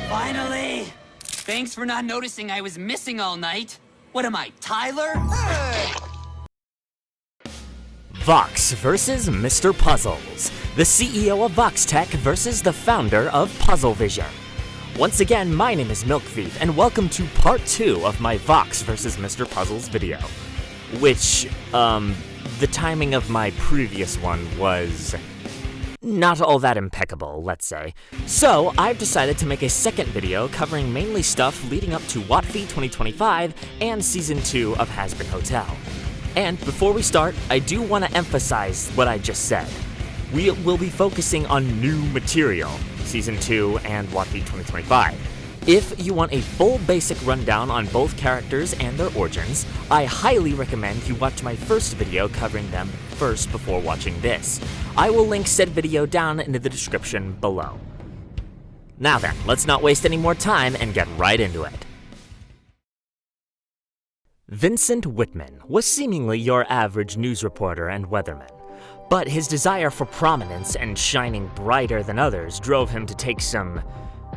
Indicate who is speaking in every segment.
Speaker 1: Finally! Thanks for not noticing I was missing all night. What am I, Tyler?
Speaker 2: Vox vs. Mr. Puzzles, the CEO of Vox Tech versus the founder of Puzzle Vision. Once again, my name is Milk Thief, and welcome to part 2 of my Vox vs. Mr. Puzzles video. Which, the timing of my previous one was not all that impeccable, let's say. So, I've decided to make a second video covering mainly stuff leading up to WotV 2025 and Season 2 of Hazbin Hotel. And before we start, I do want to emphasize what I just said. We will be focusing on new material, Season 2 and WotV 2025. If you want a full basic rundown on both characters and their origins, I highly recommend you watch my first video covering them first before watching this. I will link said video down in the description below. Now then, let's not waste any more time and get right into it. Vincent Whitman was seemingly your average news reporter and weatherman, but his desire for prominence and shining brighter than others drove him to take some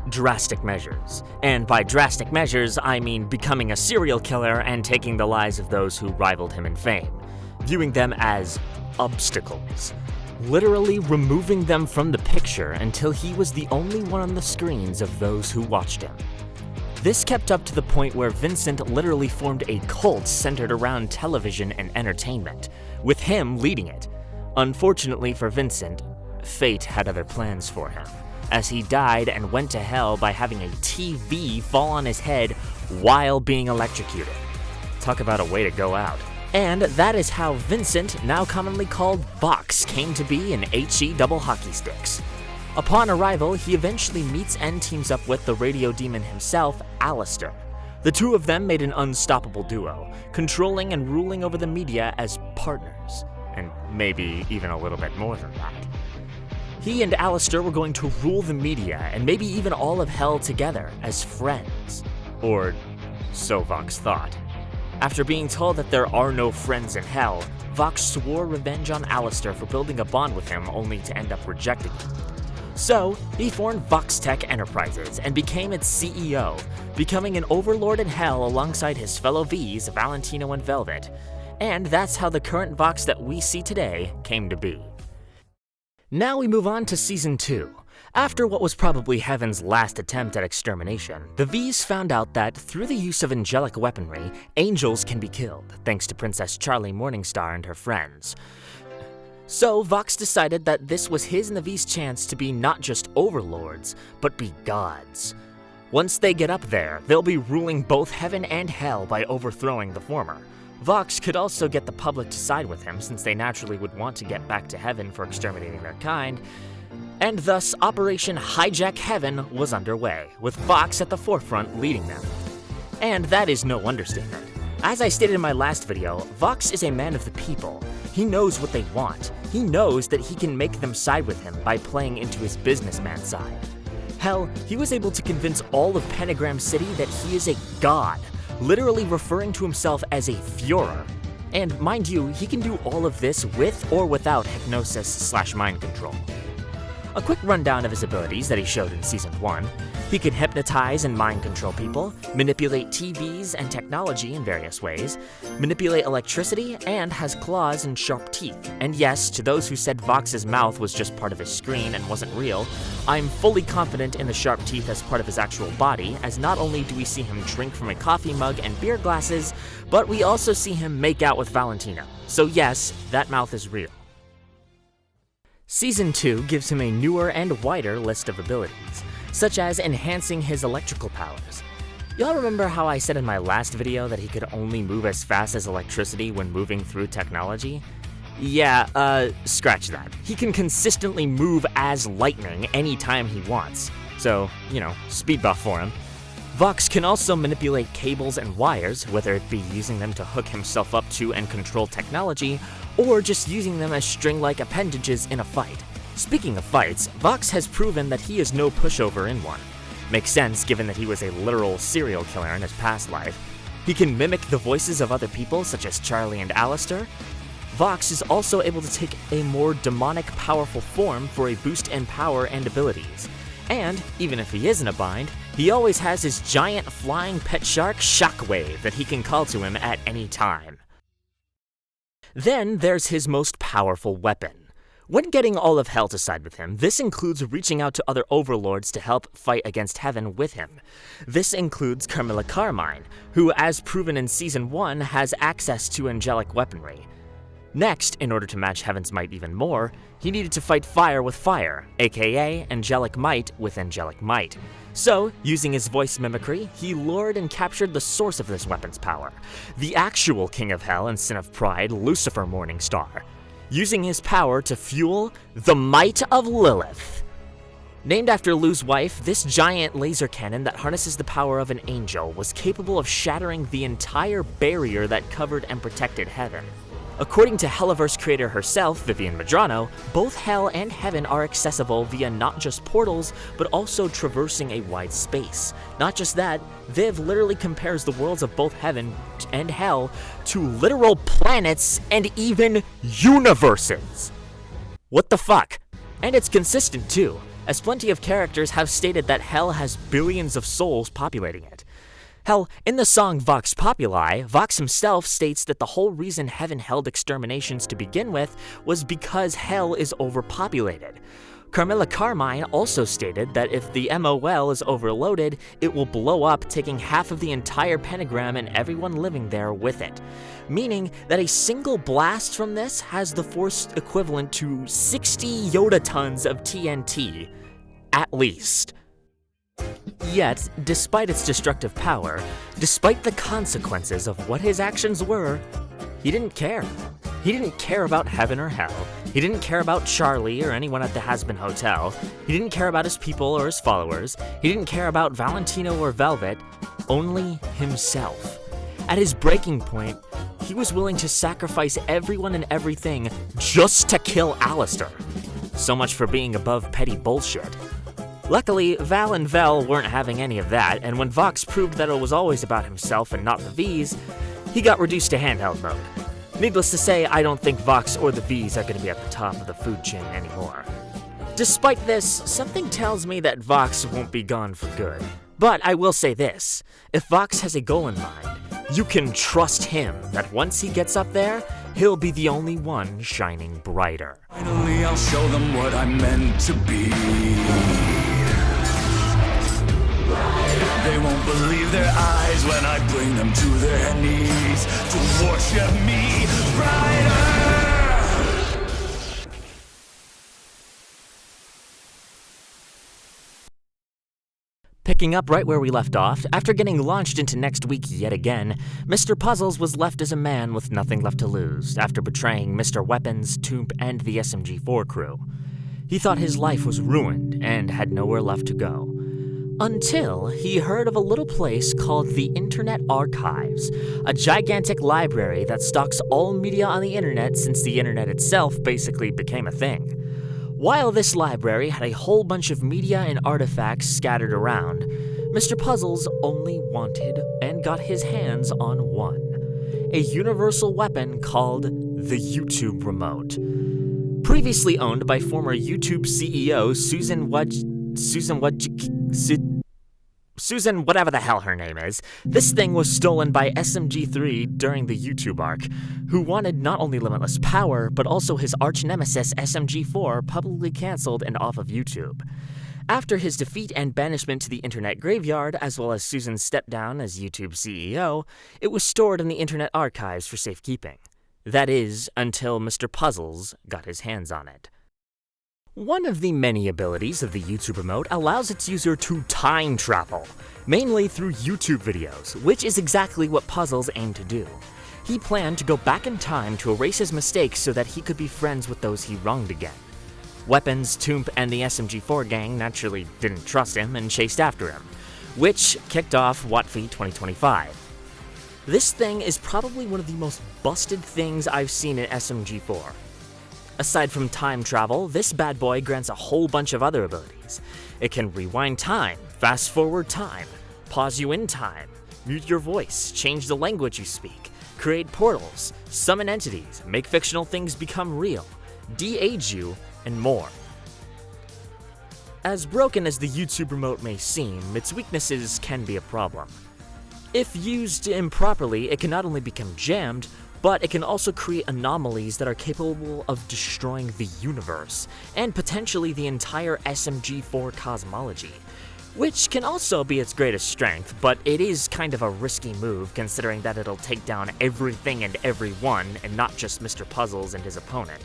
Speaker 2: drastic measures. And by drastic measures, I mean becoming a serial killer and taking the lives of those who rivaled him in fame, viewing them as obstacles, literally removing them from the picture until he was the only one on the screens of those who watched him. This kept up to the point where Vincent literally formed a cult centered around television and entertainment, with him leading it. Unfortunately for Vincent, fate had other plans for him, as he died and went to hell by having a TV fall on his head while being electrocuted. Talk about a way to go out. And that is how Vincent, now commonly called Vox, came to be in HE double hockey sticks. Upon arrival, he eventually meets and teams up with the radio demon himself, Alistair. The two of them made an unstoppable duo, controlling and ruling over the media as partners, and maybe even a little bit more than that. He and Alistair were going to rule the media and maybe even all of hell together as friends. Or so Vox thought. After being told that there are no friends in hell, Vox swore revenge on Alistair for building a bond with him only to end up rejecting him. So, he formed Vox Tech Enterprises and became its CEO, becoming an overlord in hell alongside his fellow Vs, Valentino and Velvet. And that's how the current Vox that we see today came to be. Now we move on to Season 2. After what was probably Heaven's last attempt at extermination, the Vs found out that through the use of angelic weaponry, angels can be killed, thanks to Princess Charlie Morningstar and her friends. So Vox decided that this was his and the V's chance to be not just overlords, but be gods. Once they get up there, they'll be ruling both heaven and hell by overthrowing the former. Vox could also get the public to side with him, since they naturally would want to get back to heaven for exterminating their kind, and thus Operation Hijack Heaven was underway, with Vox at the forefront leading them. And that is no understatement. As I stated in my last video, Vox is a man of the people. He knows what they want. He knows that he can make them side with him by playing into his businessman side. Hell, he was able to convince all of Pentagram City that he is a god, literally referring to himself as a Führer. And mind you, he can do all of this with or without hypnosis/mind control. A quick rundown of his abilities that he showed in Season 1. He can hypnotize and mind control people, manipulate TVs and technology in various ways, manipulate electricity, and has claws and sharp teeth. And yes, to those who said Vox's mouth was just part of his screen and wasn't real, I'm fully confident in the sharp teeth as part of his actual body, as not only do we see him drink from a coffee mug and beer glasses, but we also see him make out with Valentino. So yes, that mouth is real. Season 2 gives him a newer and wider list of abilities, such as enhancing his electrical powers. Y'all remember how I said in my last video that he could only move as fast as electricity when moving through technology? Yeah, scratch that. He can consistently move as lightning anytime he wants. So, speed buff for him. Vox can also manipulate cables and wires, whether it be using them to hook himself up to and control technology, or just using them as string-like appendages in a fight. Speaking of fights, Vox has proven that he is no pushover in one. Makes sense given that he was a literal serial killer in his past life. He can mimic the voices of other people such as Charlie and Alistair. Vox is also able to take a more demonic, powerful form for a boost in power and abilities. And, even if he is in a bind, he always has his giant flying pet shark Shockwave that he can call to him at any time. Then there's his most powerful weapon. When getting all of hell to side with him, this includes reaching out to other overlords to help fight against heaven with him. This includes Carmilla Carmine, who, as proven in Season 1, has access to angelic weaponry. Next, in order to match Heaven's might even more, he needed to fight fire with fire, aka angelic might with angelic might. So, using his voice mimicry, he lured and captured the source of this weapon's power, the actual King of Hell and Sin of Pride, Lucifer Morningstar, using his power to fuel the Might of Lilith. Named after Lu's wife, this giant laser cannon that harnesses the power of an angel was capable of shattering the entire barrier that covered and protected heaven. According to Helliverse creator herself, Vivienne Medrano, both hell and heaven are accessible via not just portals, but also traversing a wide space. Not just that, Viv literally compares the worlds of both heaven and hell to literal planets and even universes. What the fuck? And it's consistent too, as plenty of characters have stated that hell has billions of souls populating it. Hell, in the song Vox Populi, Vox himself states that the whole reason heaven held exterminations to begin with was because hell is overpopulated. Carmilla Carmine also stated that if the MOL is overloaded, it will blow up, taking half of the entire pentagram and everyone living there with it. Meaning that a single blast from this has the force equivalent to 60 Yoda tons of TNT, at least. Yet, despite its destructive power, despite the consequences of what his actions were, he didn't care. He didn't care about heaven or hell. He didn't care about Charlie or anyone at the Hazbin Hotel. He didn't care about his people or his followers. He didn't care about Valentino or Velvet, only himself. At his breaking point, he was willing to sacrifice everyone and everything just to kill Alistair. So much for being above petty bullshit. Luckily, Val and Vel weren't having any of that, and when Vox proved that it was always about himself and not the V's, he got reduced to handheld mode. Needless to say, I don't think Vox or the V's are going to be at the top of the food chain anymore. Despite this, something tells me that Vox won't be gone for good. But I will say this, if Vox has a goal in mind, you can trust him that once he gets up there, he'll be the only one shining brighter.
Speaker 3: Finally, I'll show them what I'm meant to be. They won't believe their eyes when I bring them to their knees to worship me brighter.
Speaker 2: Picking up right where we left off, after getting launched into next week yet again, Mr. Puzzles was left as a man with nothing left to lose after betraying Mr. Weapons, Toomp, and the SMG4 crew. He thought his life was ruined and had nowhere left to go. Until he heard of a little place called the Internet Archives, a gigantic library that stocks all media on the internet since the internet itself basically became a thing. While this library had a whole bunch of media and artifacts scattered around, Mr. Puzzles only wanted and got his hands on one, a universal weapon called the YouTube Remote. Previously owned by former YouTube CEO Susan whatever the hell her name is, this thing was stolen by SMG3 during the YouTube arc, who wanted not only limitless power, but also his arch-nemesis SMG4 publicly cancelled and off of YouTube. After his defeat and banishment to the internet graveyard, as well as Susan's step down as YouTube CEO, it was stored in the Internet Archives for safekeeping. That is, until Mr. Puzzles got his hands on it. One of the many abilities of the YouTube Remote allows its user to time travel, mainly through YouTube videos, which is exactly what Puzzles aimed to do. He planned to go back in time to erase his mistakes so that he could be friends with those he wronged again. Weapons, Toomp, and the SMG4 gang naturally didn't trust him and chased after him, which kicked off WotFi 2025. This thing is probably one of the most busted things I've seen in SMG4. Aside from time travel, this bad boy grants a whole bunch of other abilities. It can rewind time, fast forward time, pause you in time, mute your voice, change the language you speak, create portals, summon entities, make fictional things become real, de-age you, and more. As broken as the YouTube remote may seem, its weaknesses can be a problem. If used improperly, it can not only become jammed, but it can also create anomalies that are capable of destroying the universe, and potentially the entire SMG4 cosmology, which can also be its greatest strength, but it is kind of a risky move considering that it'll take down everything and everyone, and not just Mr. Puzzles and his opponent.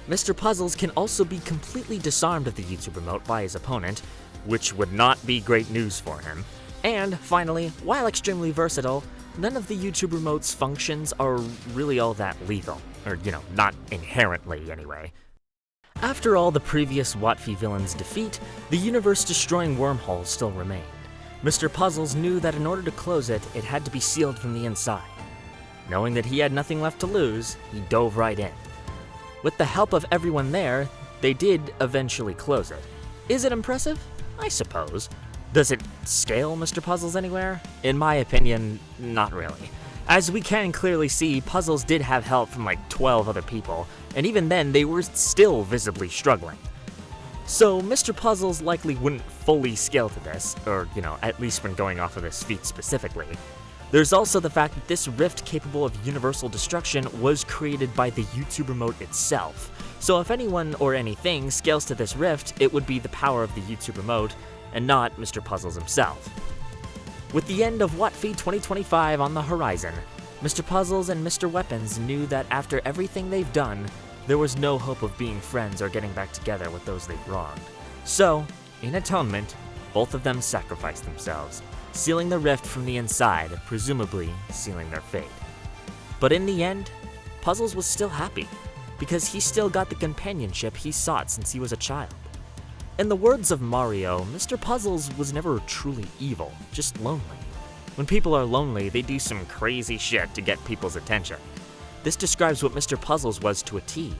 Speaker 2: Mr. Puzzles can also be completely disarmed of the YouTube remote by his opponent, which would not be great news for him. And finally, while extremely versatile, none of the YouTube remote's functions are really all that lethal, or not inherently anyway. After all the previous Watfi villains' defeat, the universe-destroying wormhole still remained. Mr. Puzzles knew that in order to close it, it had to be sealed from the inside. Knowing that he had nothing left to lose, he dove right in. With the help of everyone there, they did eventually close it. Is it impressive? I suppose. Does it scale Mr. Puzzles anywhere? In my opinion, not really. As we can clearly see, Puzzles did have help from like 12 other people, and even then they were still visibly struggling. So Mr. Puzzles likely wouldn't fully scale to this, or at least when going off of this feat specifically. There's also the fact that this rift capable of universal destruction was created by the YouTube remote itself. So if anyone or anything scales to this rift, it would be the power of the YouTube remote, and not Mr. Puzzles himself. With the end of Watfi 2025 on the horizon, Mr. Puzzles and Mr. Weapons knew that after everything they've done, there was no hope of being friends or getting back together with those they've wronged. So, in atonement, both of them sacrificed themselves, sealing the rift from the inside, presumably sealing their fate. But in the end, Puzzles was still happy, because he still got the companionship he sought since he was a child. In the words of Mario, Mr. Puzzles was never truly evil, just lonely. When people are lonely, they do some crazy shit to get people's attention. This describes what Mr. Puzzles was to a T.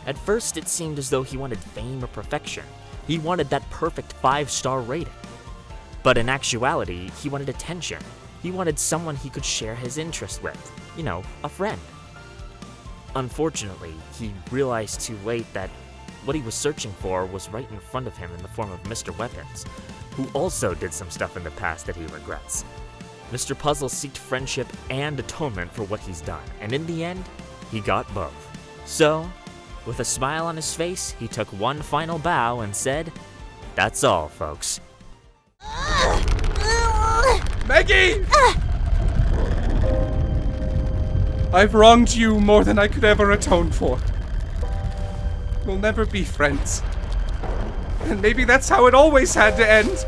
Speaker 2: At first, it seemed as though he wanted fame or perfection. He wanted that perfect 5-star rating. But in actuality, he wanted attention. He wanted someone he could share his interest with. A friend. Unfortunately, he realized too late that what he was searching for was right in front of him in the form of Mr. Weapons, who also did some stuff in the past that he regrets. Mr. Puzzle sought friendship and atonement for what he's done, and in the end, he got both. So, with a smile on his face, he took one final bow and said, "That's all, folks."
Speaker 4: Maggie! I've wronged you more than I could ever atone for. We'll never be friends. And maybe that's how it always had to end.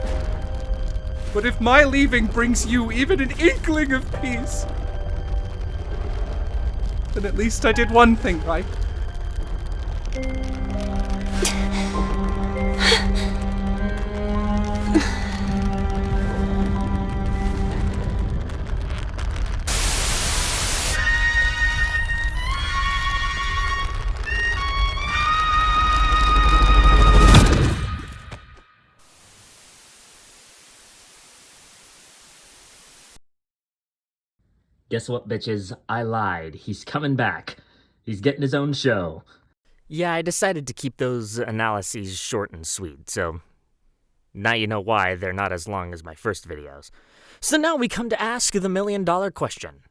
Speaker 4: But if my leaving brings you even an inkling of peace, then at least I did one thing right.
Speaker 2: Guess what, bitches? I lied. He's coming back. He's getting his own show. Yeah, I decided to keep those analyses short and sweet, so now you know why they're not as long as my first videos. So now we come to ask the million-dollar question.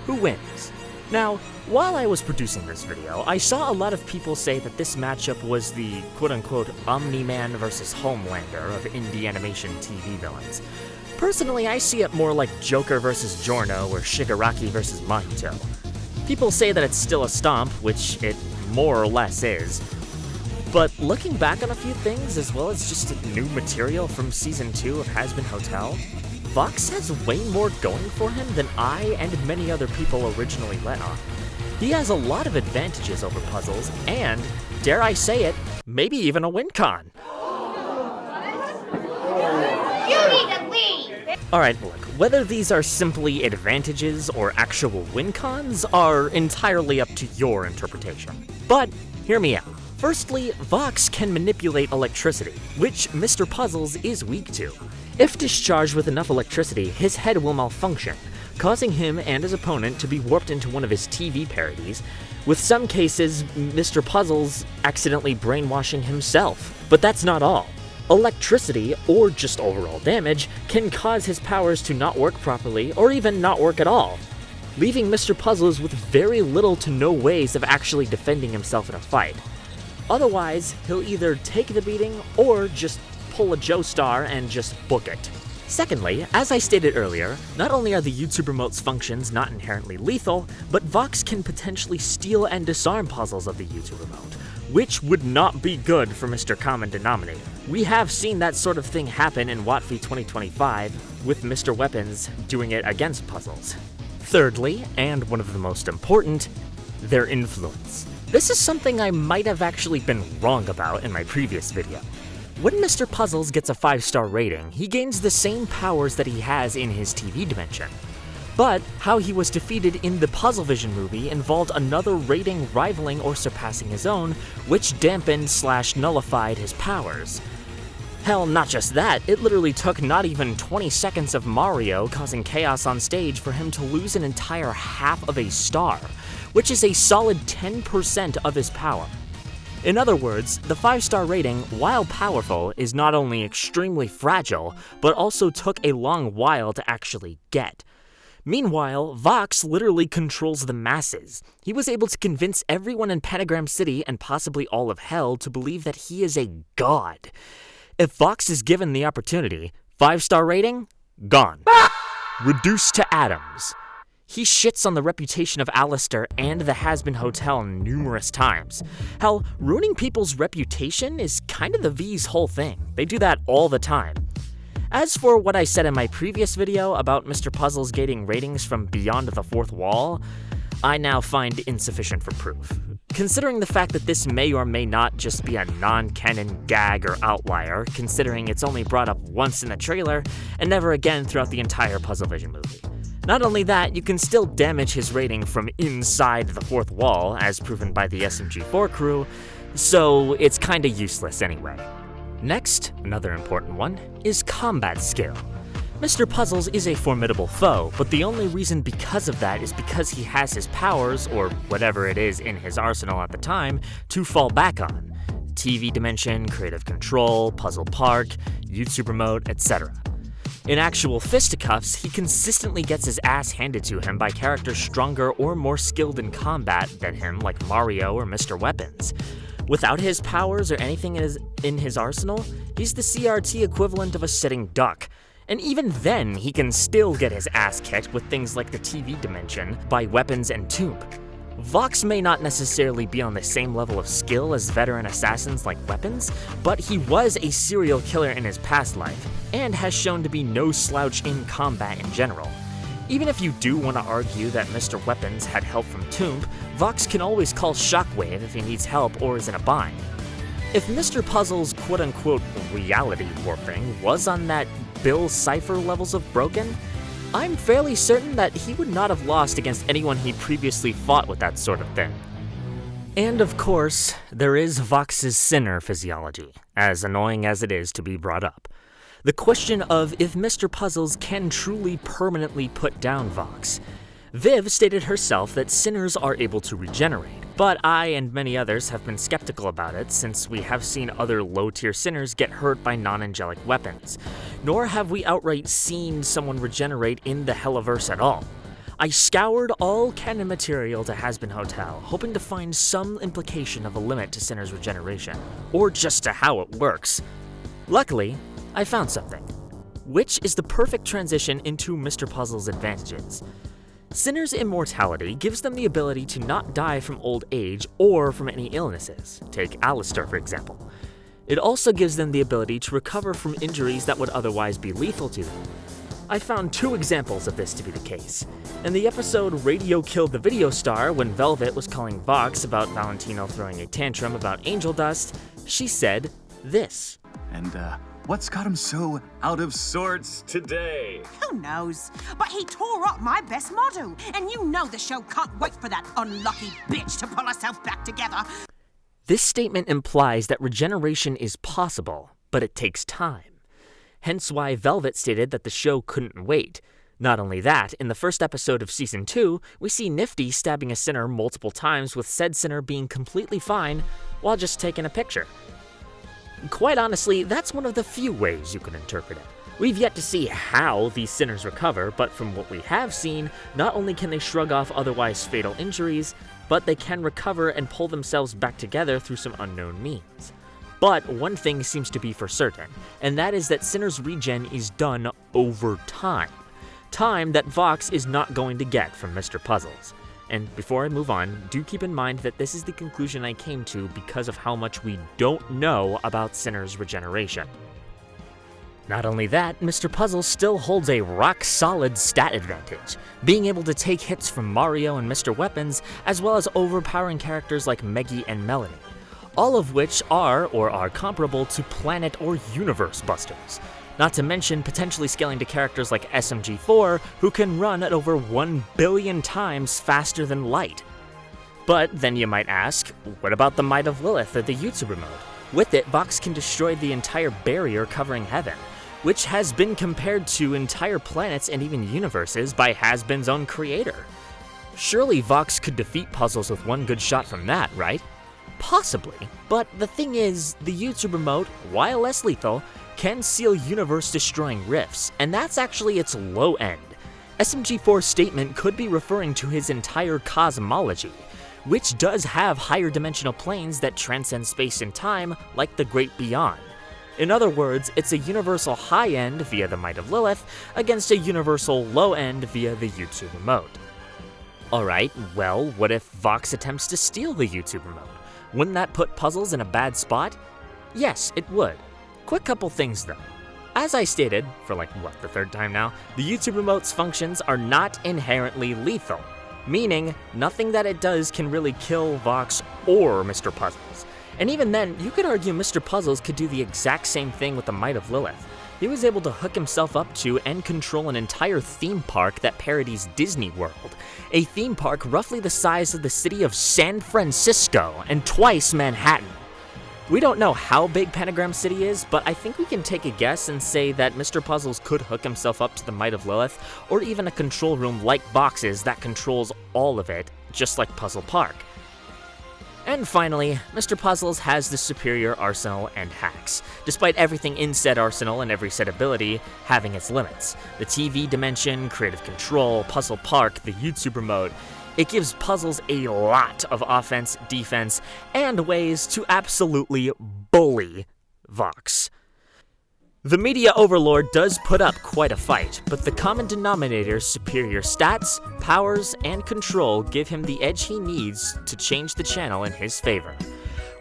Speaker 2: Who wins? Now, while I was producing this video, I saw a lot of people say that this matchup was the quote-unquote Omni-Man versus Homelander of indie animation TV villains. Personally, I see it more like Joker versus Giorno or Shigaraki versus Mahito. People say that it's still a stomp, which it more or less is. But looking back on a few things, as well as just new material from Season 2 of Hazbin Hotel, Vox has way more going for him than I and many other people originally let on. He has a lot of advantages over Puzzles, and, dare I say it, maybe even a win con. Alright, look, whether these are simply advantages or actual win cons are entirely up to your interpretation. But, hear me out. Firstly, Vox can manipulate electricity, which Mr. Puzzles is weak to. If discharged with enough electricity, his head will malfunction, causing him and his opponent to be warped into one of his TV parodies, with some cases, Mr. Puzzles accidentally brainwashing himself. But that's not all. Electricity, or just overall damage, can cause his powers to not work properly or even not work at all, leaving Mr. Puzzles with very little to no ways of actually defending himself in a fight. Otherwise, he'll either take the beating or just pull a Joestar and just book it. Secondly, as I stated earlier, not only are the YouTube Remote's functions not inherently lethal, but Vox can potentially steal and disarm puzzles of the YouTube Remote, which would not be good for Mr. Common Denominator. We have seen that sort of thing happen in WotV 2025, with Mr. Weapons doing it against puzzles. Thirdly, and one of the most important, their influence. This is something I might have actually been wrong about in my previous video. When Mr. Puzzles gets a 5-star rating, he gains the same powers that he has in his TV dimension. But how he was defeated in the Puzzlevision movie involved another rating rivaling or surpassing his own, which dampened/nullified his powers. Hell, not just that, it literally took not even 20 seconds of Mario causing chaos on stage for him to lose an entire half of a star, which is a solid 10% of his power. In other words, the 5-star rating, while powerful, is not only extremely fragile, but also took a long while to actually get. Meanwhile, Vox literally controls the masses. He was able to convince everyone in Pentagram City and possibly all of Hell to believe that he is a god. If Vox is given the opportunity, 5-star rating? Gone. Reduced to atoms. He shits on the reputation of Alistair and the Hazbin Hotel numerous times. Hell, ruining people's reputation is kind of the V's whole thing. They do that all the time. As for what I said in my previous video about Mr. Puzzles gating ratings from beyond the fourth wall, I now find insufficient for proof. Considering the fact that this may or may not just be a non-canon gag or outlier, considering it's only brought up once in the trailer and never again throughout the entire Puzzlevision movie. Not only that, you can still damage his rating from inside the fourth wall, as proven by the SMG4 crew, so it's kinda useless anyway. Next, another important one, is combat skill. Mr. Puzzles is a formidable foe, but the only reason because of that is because he has his powers, or whatever it is in his arsenal at the time, to fall back on. TV Dimension, Creative Control, Puzzle Park, YouTube Remote, etc. In actual fisticuffs, he consistently gets his ass handed to him by characters stronger or more skilled in combat than him, like Mario or Mr. Weapons. Without his powers or anything in his arsenal, he's the CRT equivalent of a sitting duck. And even then, he can still get his ass kicked with things like the TV Dimension by Weapons and Tomb. Vox may not necessarily be on the same level of skill as veteran assassins like Weapons, but he was a serial killer in his past life, and has shown to be no slouch in combat in general. Even if you do want to argue that Mr. Weapons had help from Tomb, Vox can always call Shockwave if he needs help or is in a bind. If Mr. Puzzle's quote-unquote reality warping was on that Bill Cipher levels of broken, I'm fairly certain that he would not have lost against anyone he previously fought with that sort of thing. And of course, there is Vox's sinner physiology, as annoying as it is to be brought up. The question of if Mr. Puzzles can truly permanently put down Vox. Viv stated herself that sinners are able to regenerate, but I and many others have been skeptical about it since we have seen other low-tier sinners get hurt by non-angelic weapons, nor have we outright seen someone regenerate in the Helliverse at all. I scoured all canon material to Hazbin Hotel, hoping to find some implication of a limit to sinners' regeneration, or just to how it works. Luckily, I found something, which is the perfect transition into Mr. Puzzle's advantages. Sinners' immortality gives them the ability to not die from old age or from any illnesses. Take Alistair, for example. It also gives them the ability to recover from injuries that would otherwise be lethal to them. I found 2 examples of this to be the case. In the episode Radio Killed the Video Star, when Velvet was calling Vox about Valentino throwing a tantrum about angel dust, she said this.
Speaker 5: And, what's got him so out of sorts today?
Speaker 6: Who knows? But he tore up my best model, and you know the show can't wait for that unlucky bitch to pull herself back together.
Speaker 2: This statement implies that regeneration is possible, but it takes time. Hence why Velvet stated that the show couldn't wait. Not only that, in the first episode of Season 2, we see Nifty stabbing a sinner multiple times with said sinner being completely fine while just taking a picture. quite honestly, that's one of the few ways you can interpret it. We've yet to see how these sinners recover, but from what we have seen, not only can they shrug off otherwise fatal injuries, but they can recover and pull themselves back together through some unknown means. But one thing seems to be for certain, and that is that Sinner's regen is done over time. Time that Vox is not going to get from Mr. Puzzles. And before I move on, do keep in mind that this is the conclusion I came to because of how much we don't know about Sinner's regeneration. Not only that, Mr. Puzzles still holds a rock-solid stat advantage, being able to take hits from Mario and Mr. Weapons, as well as overpowering characters like Meggy and Melanie, all of which are or are comparable to planet or universe busters. Not to mention potentially scaling to characters like SMG4, who can run at over 1 billion times faster than light. But then you might ask, what about the Might of Lilith or the YouTuber mode? With it, Vox can destroy the entire barrier covering heaven, which has been compared to entire planets and even universes by Hazbin's own creator. Surely Vox could defeat Puzzles with one good shot from that, right? Possibly, but the thing is, the YouTuber mode, while less lethal, can seal universe-destroying rifts, and that's actually its low end. SMG4's statement could be referring to his entire cosmology, which does have higher dimensional planes that transcend space and time, like the Great Beyond. In other words, it's a universal high end via the Might of Lilith against a universal low end via the YouTuber mode. Alright, well, what if Vox attempts to steal the YouTuber mode? Wouldn't that put Puzzles in a bad spot? Yes, it would. Quick couple things though. As I stated, for the third time now, the YouTuber mode's functions are not inherently lethal, meaning nothing that it does can really kill Vox or Mr. Puzzles. And even then, you could argue Mr. Puzzles could do the exact same thing with the Might of Lilith. He was able to hook himself up to and control an entire theme park that parodies Disney World, a theme park roughly the size of the city of San Francisco and twice Manhattan. We don't know how big Pentagram City is, but I think we can take a guess and say that Mr. Puzzles could hook himself up to the Might of Lilith, or even a control room like Vox's that controls all of it, just like Puzzle Park. And finally, Mr. Puzzles has the superior arsenal and hacks, despite everything in said arsenal and every said ability having its limits. The TV dimension, creative control, Puzzle Park, the YouTuber mode. It gives Puzzles a lot of offense, defense, and ways to absolutely bully Vox. The media overlord does put up quite a fight, but the common denominator's superior stats, powers, and control give him the edge he needs to change the channel in his favor.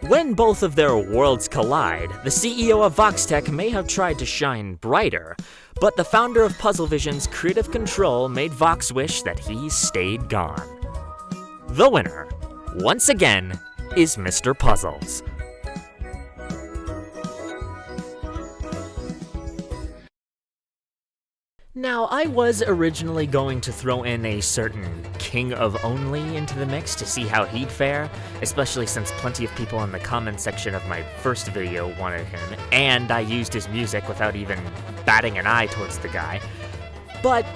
Speaker 2: When both of their worlds collide, the CEO of VoxTech may have tried to shine brighter, but the founder of Puzzlevision's creative control made Vox wish that he stayed gone. The winner, once again, is Mr. Puzzles. Now, I was originally going to throw in a certain King of Only into the mix to see how he'd fare, especially since plenty of people in the comments section of my first video wanted him, and I used his music without even batting an eye towards the guy. But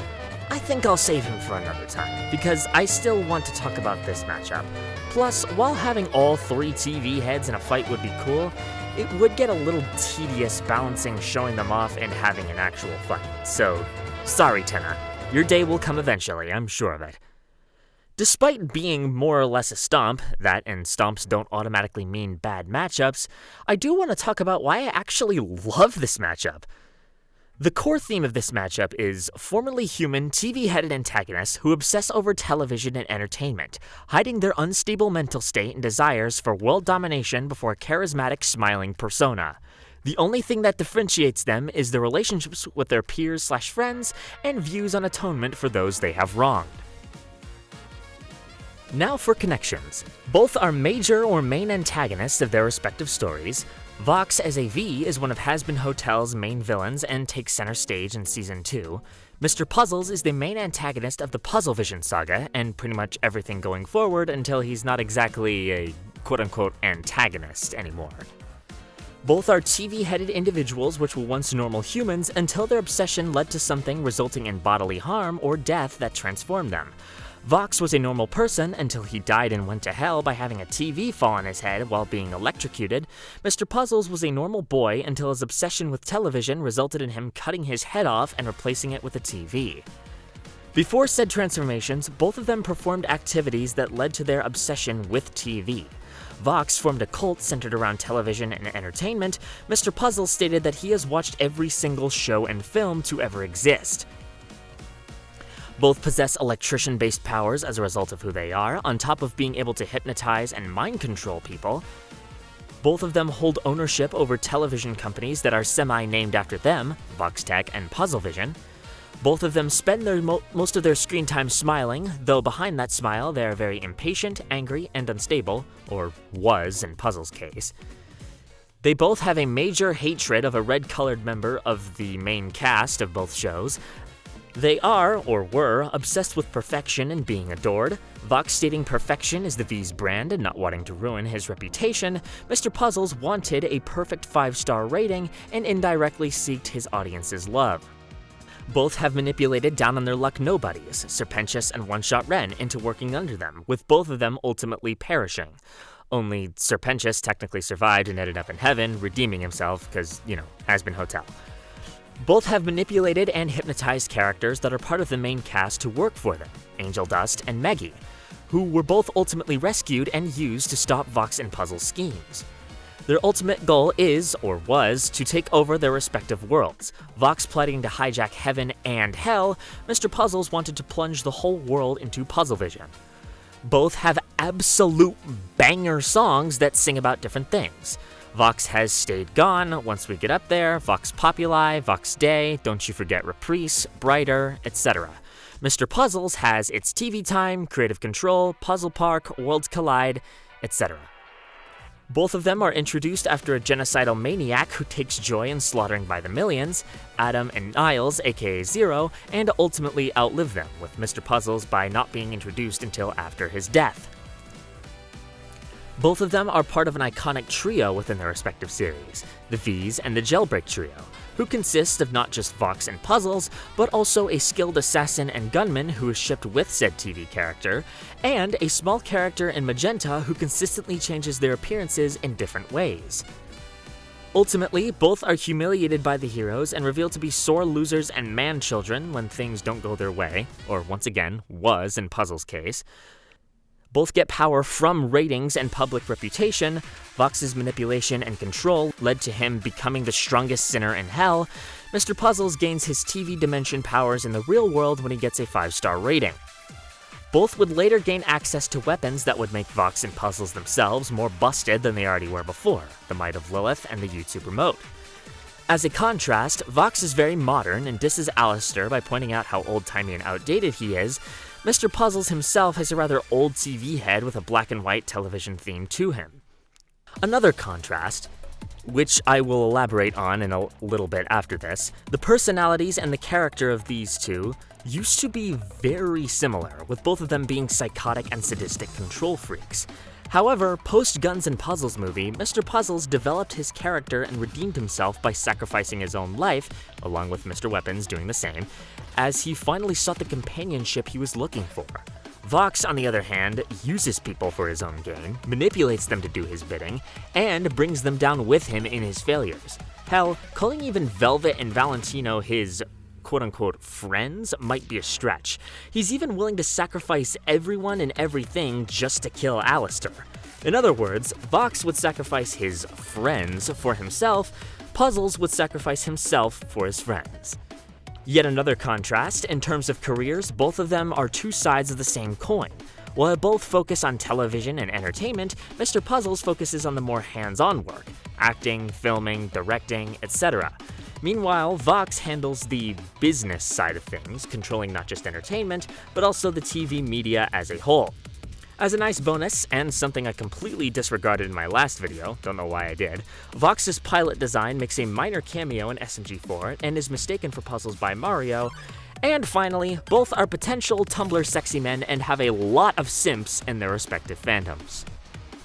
Speaker 2: I think I'll save him for another time, because I still want to talk about this matchup. Plus, while having all 3 TV heads in a fight would be cool, it would get a little tedious balancing showing them off and having an actual fight, so sorry, Tenna. Your day will come eventually, I'm sure of it. Despite being more or less a stomp, that and stomps don't automatically mean bad matchups, I do want to talk about why I actually love this matchup. The core theme of this matchup is formerly human, TV-headed antagonists who obsess over television and entertainment, hiding their unstable mental state and desires for world domination before a charismatic, smiling persona. The only thing that differentiates them is their relationships with their peers/friends and views on atonement for those they have wronged. Now for connections. Both are major or main antagonists of their respective stories. Vox as a V is one of Hazbin Hotel's main villains and takes center stage in Season 2. Mr. Puzzles is the main antagonist of the Puzzlevision saga, and pretty much everything going forward until he's not exactly a quote-unquote antagonist anymore. Both are TV-headed individuals which were once normal humans until their obsession led to something resulting in bodily harm or death that transformed them. Vox was a normal person until he died and went to hell by having a TV fall on his head while being electrocuted. Mr. Puzzles was a normal boy until his obsession with television resulted in him cutting his head off and replacing it with a TV. Before said transformations, both of them performed activities that led to their obsession with TV. Vox formed a cult centered around television and entertainment. Mr. Puzzles stated that he has watched every single show and film to ever exist. Both possess electrician-based powers as a result of who they are, on top of being able to hypnotize and mind control people. Both of them hold ownership over television companies that are semi-named after them, VoxTech and Puzzlevision. Both of them spend most of their screen time smiling, though behind that smile they are very impatient, angry, and unstable, or was in Puzzle's case. They both have a major hatred of a red-colored member of the main cast of both shows. They are, or were, obsessed with perfection and being adored. Vox stating perfection is the V's brand and not wanting to ruin his reputation. Mr. Puzzles wanted a perfect 5-star rating and indirectly seeked his audience's love. Both have manipulated down-on-their-luck nobodies, Serpentius and One-Shot Ren, into working under them, with both of them ultimately perishing. Only Serpentius technically survived and ended up in heaven, redeeming himself, because, Hazbin Hotel. Both have manipulated and hypnotized characters that are part of the main cast to work for them, Angel Dust and Meggie, who were both ultimately rescued and used to stop Vox and Puzzle's schemes. Their ultimate goal is, or was, to take over their respective worlds. Vox plotting to hijack heaven and hell, Mr. Puzzles wanted to plunge the whole world into Puzzlevision. Both have absolute banger songs that sing about different things. Vox has Stayed Gone, Once We Get Up There, Vox Populi, Vox Day, Don't You Forget Reprise, Brighter, etc. Mr. Puzzles has It's TV Time, Creative Control, Puzzle Park, Worlds Collide, etc. Both of them are introduced after a genocidal maniac who takes joy in slaughtering by the millions, Adam and Niles, aka Zero, and ultimately outlive them, with Mr. Puzzles by not being introduced until after his death. Both of them are part of an iconic trio within their respective series, the V's and the Jailbreak Trio, who consist of not just Vox and Puzzles, but also a skilled assassin and gunman who is shipped with said TV character, and a small character in Magenta who consistently changes their appearances in different ways. Ultimately, both are humiliated by the heroes and revealed to be sore losers and man-children when things don't go their way, or once again, was in Puzzle's case. Both get power from ratings and public reputation. Vox's manipulation and control led to him becoming the strongest sinner in hell. Mr. Puzzles gains his TV dimension powers in the real world when he gets a 5-star rating. Both would later gain access to weapons that would make Vox and Puzzles themselves more busted than they already were before, the Might of Lilith and the YouTube remote. As a contrast, Vox is very modern and disses Alistair by pointing out how old-timey and outdated he is. Mr. Puzzles himself has a rather old TV head with a black and white television theme to him. Another contrast, which I will elaborate on in a little bit after this, the personalities and the character of these two used to be very similar, with both of them being psychotic and sadistic control freaks. However, post-Guns N' Puzzles movie, Mr. Puzzles developed his character and redeemed himself by sacrificing his own life, along with Mr. Weapons doing the same, as he finally sought the companionship he was looking for. Vox, on the other hand, uses people for his own gain, manipulates them to do his bidding, and brings them down with him in his failures. Hell, calling even Velvet and Valentino his quote-unquote friends might be a stretch. He's even willing to sacrifice everyone and everything just to kill Alistair. In other words, Vox would sacrifice his friends for himself, Puzzles would sacrifice himself for his friends. Yet another contrast, in terms of careers, both of them are two sides of the same coin. While both focus on television and entertainment, Mr. Puzzles focuses on the more hands-on work, acting, filming, directing, etc. Meanwhile, Vox handles the business side of things, controlling not just entertainment, but also the TV media as a whole. As a nice bonus, and something I completely disregarded in my last video, don't know why I did, Vox's pilot design makes a minor cameo in SMG4 and is mistaken for Puzzles by Mario. And finally, both are potential Tumblr sexy men and have a lot of simps in their respective fandoms.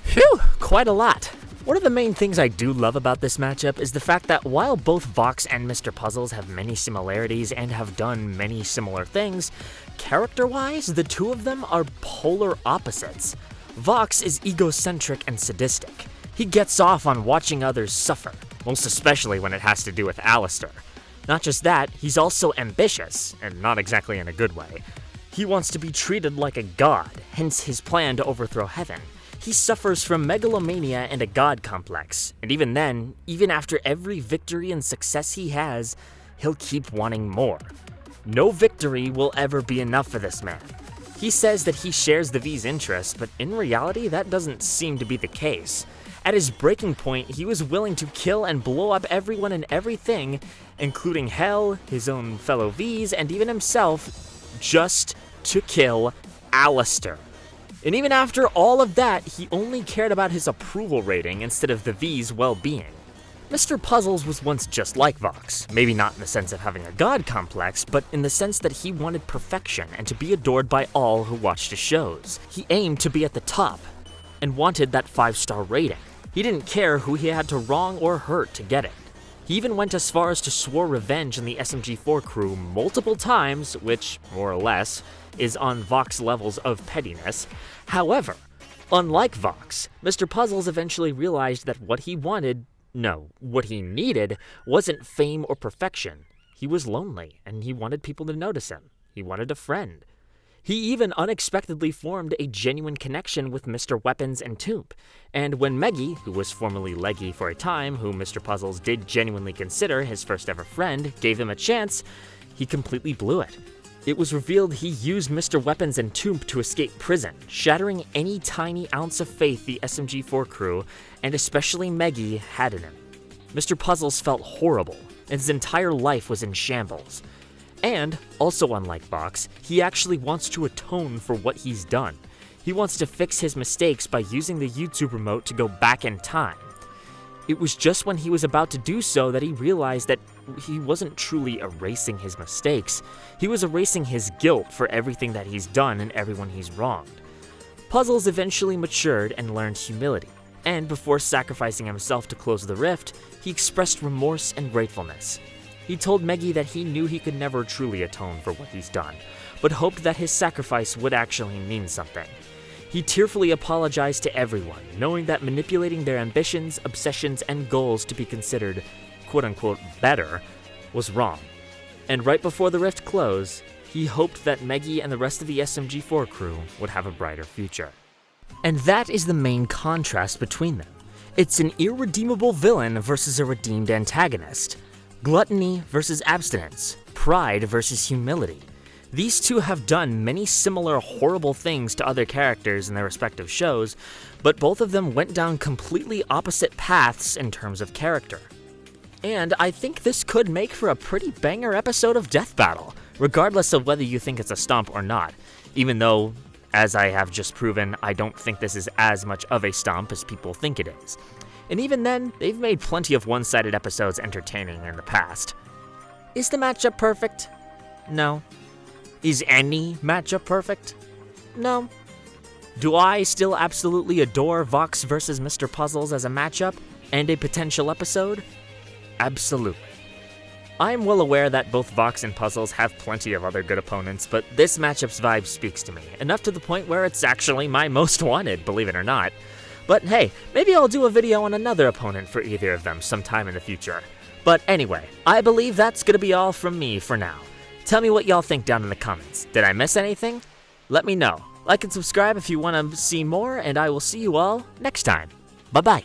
Speaker 2: Phew, quite a lot. One of the main things I do love about this matchup is the fact that while both Vox and Mr. Puzzles have many similarities and have done many similar things, character-wise, the two of them are polar opposites. Vox is egocentric and sadistic. He gets off on watching others suffer, most especially when it has to do with Alistair. Not just that, he's also ambitious, and not exactly in a good way. He wants to be treated like a god, hence his plan to overthrow heaven. He suffers from megalomania and a god complex, and even then, even after every victory and success he has, he'll keep wanting more. No victory will ever be enough for this man. He says that he shares the V's interests, but in reality, that doesn't seem to be the case. At his breaking point, he was willing to kill and blow up everyone and everything, including Hell, his own fellow V's, and even himself, just to kill Alistair. And even after all of that, he only cared about his approval rating instead of the V's well-being. Mr. Puzzles was once just like Vox, maybe not in the sense of having a god complex, but in the sense that he wanted perfection and to be adored by all who watched his shows. He aimed to be at the top, and wanted that 5-star rating. He didn't care who he had to wrong or hurt to get it. He even went as far as to swore revenge on the SMG4 crew multiple times, which, more or less, is on Vox levels of pettiness. However, unlike Vox, Mr. Puzzles eventually realized that what he needed wasn't fame or perfection. He was lonely, and he wanted people to notice him. He wanted a friend. He even unexpectedly formed a genuine connection with Mr. Weapons and Tomb, and when Meggie, who was formerly Leggy for a time, who Mr. Puzzles did genuinely consider his first ever friend, gave him a chance, he completely blew it. It was revealed he used Mr. Weapons and Tomb to escape prison, shattering any tiny ounce of faith the SMG4 crew, and especially Meggie, had in him. Mr. Puzzles felt horrible, and his entire life was in shambles. And, also unlike Vox, he actually wants to atone for what he's done. He wants to fix his mistakes by using the YouTube remote to go back in time. It was just when he was about to do so that he realized that he wasn't truly erasing his mistakes. He was erasing his guilt for everything that he's done and everyone he's wronged. Puzzles eventually matured and learned humility, and before sacrificing himself to close the rift, he expressed remorse and gratefulness. He told Meggie that he knew he could never truly atone for what he's done, but hoped that his sacrifice would actually mean something. He tearfully apologized to everyone, knowing that manipulating their ambitions, obsessions, and goals to be considered quote-unquote better was wrong. And right before the rift closed, he hoped that Meggie and the rest of the SMG4 crew would have a brighter future. And that is the main contrast between them. It's an irredeemable villain versus a redeemed antagonist. Gluttony versus abstinence, pride versus humility. These two have done many similar horrible things to other characters in their respective shows, but both of them went down completely opposite paths in terms of character. And I think this could make for a pretty banger episode of Death Battle, regardless of whether you think it's a stomp or not, even though, as I have just proven, I don't think this is as much of a stomp as people think it is. And even then, they've made plenty of one-sided episodes entertaining in the past. Is the matchup perfect? No. Is any matchup perfect? No. Do I still absolutely adore Vox vs. Mr. Puzzles as a matchup and a potential episode? Absolutely. I'm well aware that both Vox and Puzzles have plenty of other good opponents, but this matchup's vibe speaks to me, enough to the point where it's actually my most wanted, believe it or not. But hey, maybe I'll do a video on another opponent for either of them sometime in the future. But anyway, I believe that's gonna be all from me for now. Tell me what y'all think down in the comments. Did I miss anything? Let me know. Like and subscribe if you want to see more, and I will see you all next time. Bye-bye.